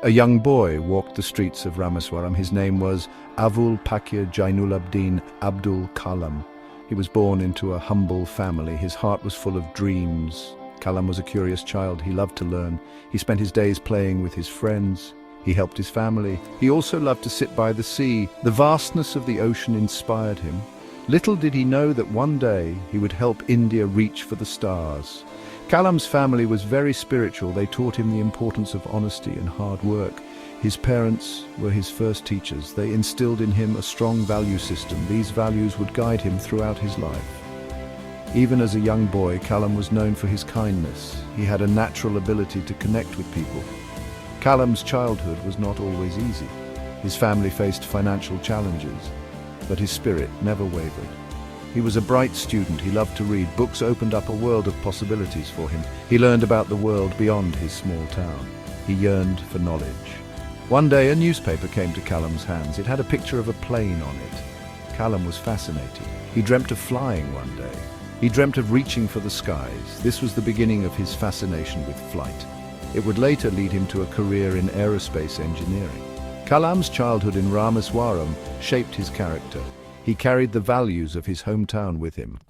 A young boy walked the streets of Rameswaram. His name was Avul Pakir Jainulabdin Abdul Kalam. He was born into a humble family. His heart was full of dreams. Kalam was a curious child. He loved to learn. He spent his days playing with his friends. He helped his family. He also loved to sit by the sea. The vastness of the ocean inspired him. Little did he know that one day he would help India reach for the stars. Kalam's family was very spiritual. They taught him the importance of honesty and hard work. His parents were his first teachers. They instilled in him a strong value system. These values would guide him throughout his life. Even as a young boy, Kalam was known for his kindness. He had a natural ability to connect with people. Kalam's childhood was not always easy. His family faced financial challenges, but his spirit never wavered. He was a bright student. He loved to read. Books opened up a world of possibilities for him. He learned about the world beyond his small town. He yearned for knowledge. One day, a newspaper came to Kalam's hands. It had a picture of a plane on it. Kalam was fascinated. He dreamt of flying one day. He dreamt of reaching for the skies. This was the beginning of his fascination with flight. It would later lead him to a career in aerospace engineering. Kalam's childhood in Rameswaram shaped his character. He carried the values of his hometown with him.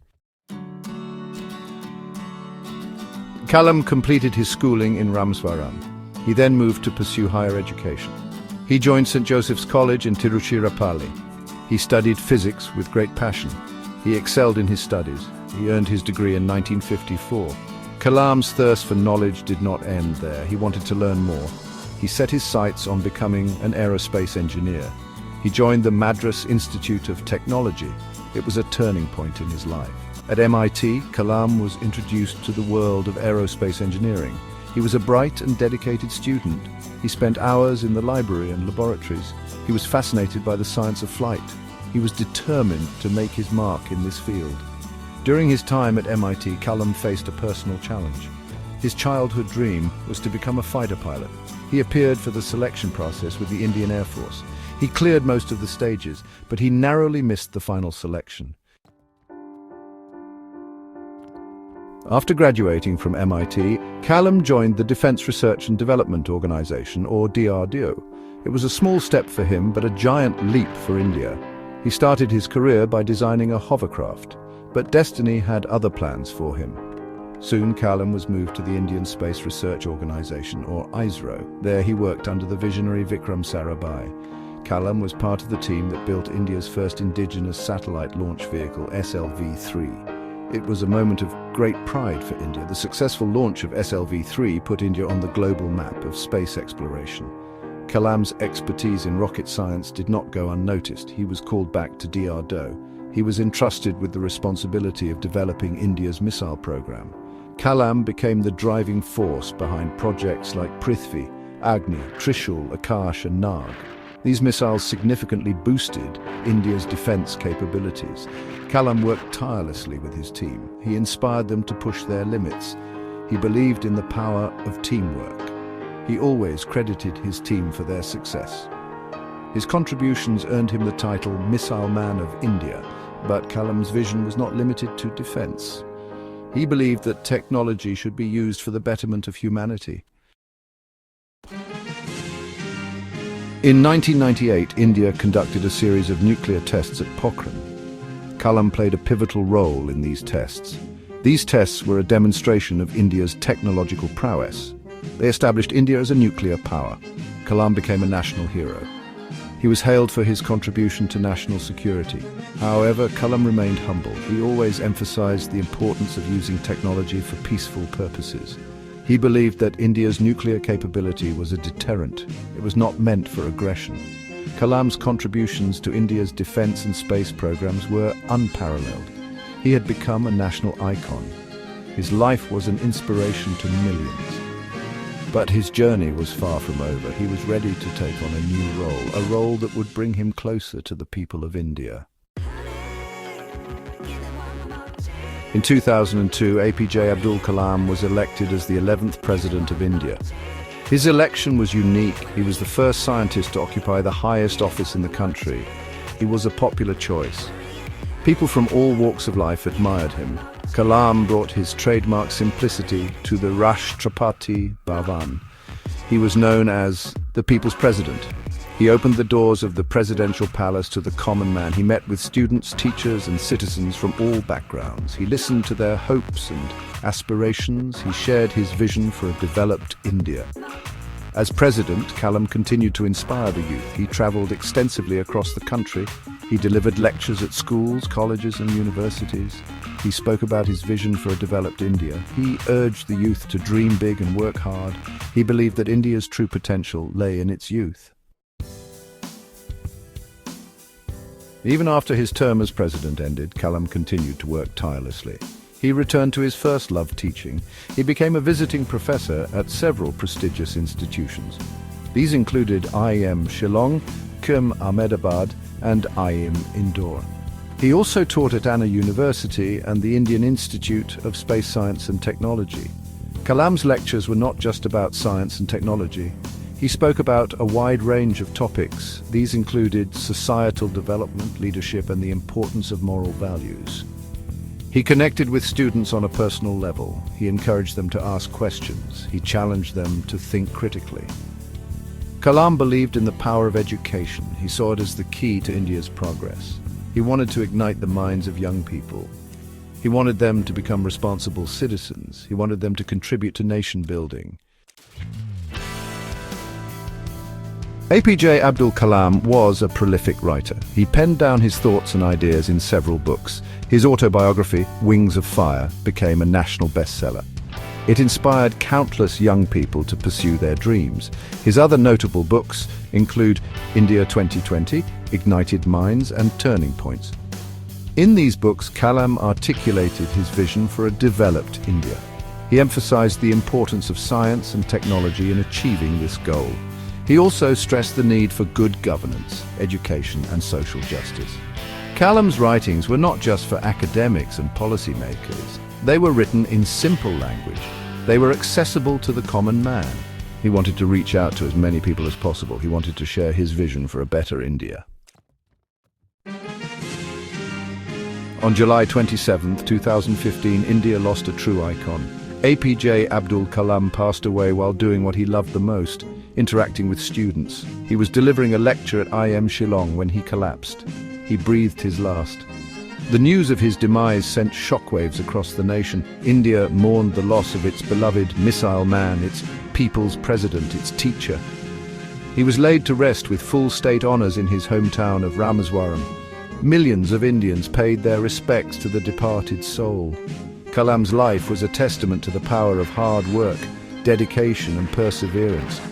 Kalam completed his schooling in Rameswaram. He then moved to pursue higher education. He joined St. Joseph's College in Tiruchirappalli. He studied physics with great passion. He excelled in his studies. He earned his degree in 1954. Kalam's thirst for knowledge did not end there. He wanted to learn more. He set his sights on becoming an aerospace engineer. He joined the Madras Institute of Technology. It was a turning point in his life. At MIT, Kalam was introduced to the world of aerospace engineering. He was a bright and dedicated student. He spent hours in the library and laboratories. He was fascinated by the science of flight. He was determined to make his mark in this field. During his time at MIT, Kalam faced a personal challenge. His childhood dream was to become a fighter pilot. He appeared for the selection process with the Indian Air Force. He cleared most of the stages, but he narrowly missed the final selection. After graduating from MIT, Kalam joined the Defense Research and Development Organization, or DRDO. It was a small step for him, but a giant leap for India. He started his career by designing a hovercraft, but destiny had other plans for him. Soon, Kalam was moved to the Indian Space Research Organization, or ISRO. There he worked under the visionary Vikram Sarabhai. Kalam was part of the team that built India's first indigenous satellite launch vehicle, SLV-3. It was a moment of great pride for India. The successful launch of SLV-3 put India on the global map of space exploration. Kalam's expertise in rocket science did not go unnoticed. He was called back to DRDO. He was entrusted with the responsibility of developing India's missile program. Kalam became the driving force behind projects like Prithvi, Agni, Trishul, Akash and Nag. These missiles significantly boosted India's defense capabilities. Kalam worked tirelessly with his team. He inspired them to push their limits. He believed in the power of teamwork. He always credited his team for their success. His contributions earned him the title Missile Man of India, but Kalam's vision was not limited to defense. He believed that technology should be used for the betterment of humanity. In 1998, India conducted a series of nuclear tests at Pokhran. Kalam played a pivotal role in these tests. These tests were a demonstration of India's technological prowess. They established India as a nuclear power. Kalam became a national hero. He was hailed for his contribution to national security. However, Kalam remained humble. He always emphasized the importance of using technology for peaceful purposes. He believed that India's nuclear capability was a deterrent. It was not meant for aggression. Kalam's contributions to India's defense and space programs were unparalleled. He had become a national icon. His life was an inspiration to millions. But his journey was far from over. He was ready to take on a new role, a role that would bring him closer to the people of India. In 2002, APJ Abdul Kalam was elected as the 11th President of India. His election was unique. He was the first scientist to occupy the highest office in the country. He was a popular choice. People from all walks of life admired him. Kalam brought his trademark simplicity to the Rashtrapati Bhavan. He was known as the People's President. He opened the doors of the presidential palace to the common man. He met with students, teachers, and citizens from all backgrounds. He listened to their hopes and aspirations. He shared his vision for a developed India. As president, Kalam continued to inspire the youth. He traveled extensively across the country. He delivered lectures at schools, colleges, and universities. He spoke about his vision for a developed India. He urged the youth to dream big and work hard. He believed that India's true potential lay in its youth. Even after his term as president ended, Kalam continued to work tirelessly. He returned to his first love, teaching. He became a visiting professor at several prestigious institutions. These included IIM Shillong, KIM Ahmedabad, and IIM Indore. He also taught at Anna University and the Indian Institute of Space Science and Technology. Kalam's lectures were not just about science and technology. He spoke about a wide range of topics. These included societal development, leadership, and the importance of moral values. He connected with students on a personal level. He encouraged them to ask questions. He challenged them to think critically. Kalam believed in the power of education. He saw it as the key to India's progress. He wanted to ignite the minds of young people. He wanted them to become responsible citizens. He wanted them to contribute to nation building. APJ Abdul Kalam was a prolific writer. He penned down his thoughts and ideas in several books. His autobiography, Wings of Fire, became a national bestseller. It inspired countless young people to pursue their dreams. His other notable books include India 2020, Ignited Minds, and Turning Points. In these books, Kalam articulated his vision for a developed India. He emphasized the importance of science and technology in achieving this goal. He also stressed the need for good governance, education, and social justice. Kalam's writings were not just for academics and policymakers. They were written in simple language. They were accessible to the common man. He wanted to reach out to as many people as possible. He wanted to share his vision for a better India. On July 27, 2015, India lost a true icon. APJ Abdul Kalam passed away while doing what he loved the most, interacting with students. He was delivering a lecture at IIM Shillong when he collapsed. He breathed his last. The news of his demise sent shockwaves across the nation. India mourned the loss of its beloved missile man, its people's president, its teacher. He was laid to rest with full state honors in his hometown of Rameswaram. Millions of Indians paid their respects to the departed soul. Kalam's life was a testament to the power of hard work, dedication, and perseverance.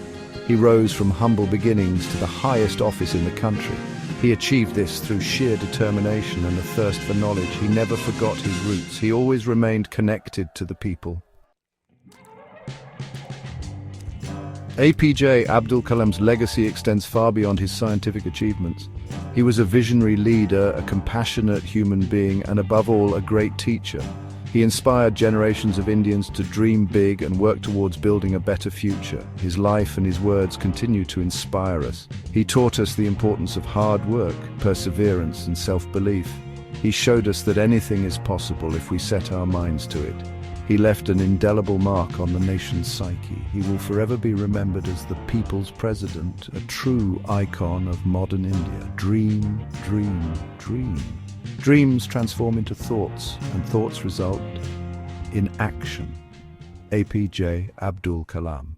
He rose from humble beginnings to the highest office in the country. He achieved this through sheer determination and a thirst for knowledge. He never forgot his roots. He always remained connected to the people. APJ Abdul Kalam's legacy extends far beyond his scientific achievements. He was a visionary leader, a compassionate human being, and above all, a great teacher. He inspired generations of Indians to dream big and work towards building a better future. His life and his words continue to inspire us. He taught us the importance of hard work, perseverance, and self-belief. He showed us that anything is possible if we set our minds to it. He left an indelible mark on the nation's psyche. He will forever be remembered as the people's president, a true icon of modern India. Dream, dream, dream. Dreams transform into thoughts, and thoughts result in action. APJ Abdul Kalam.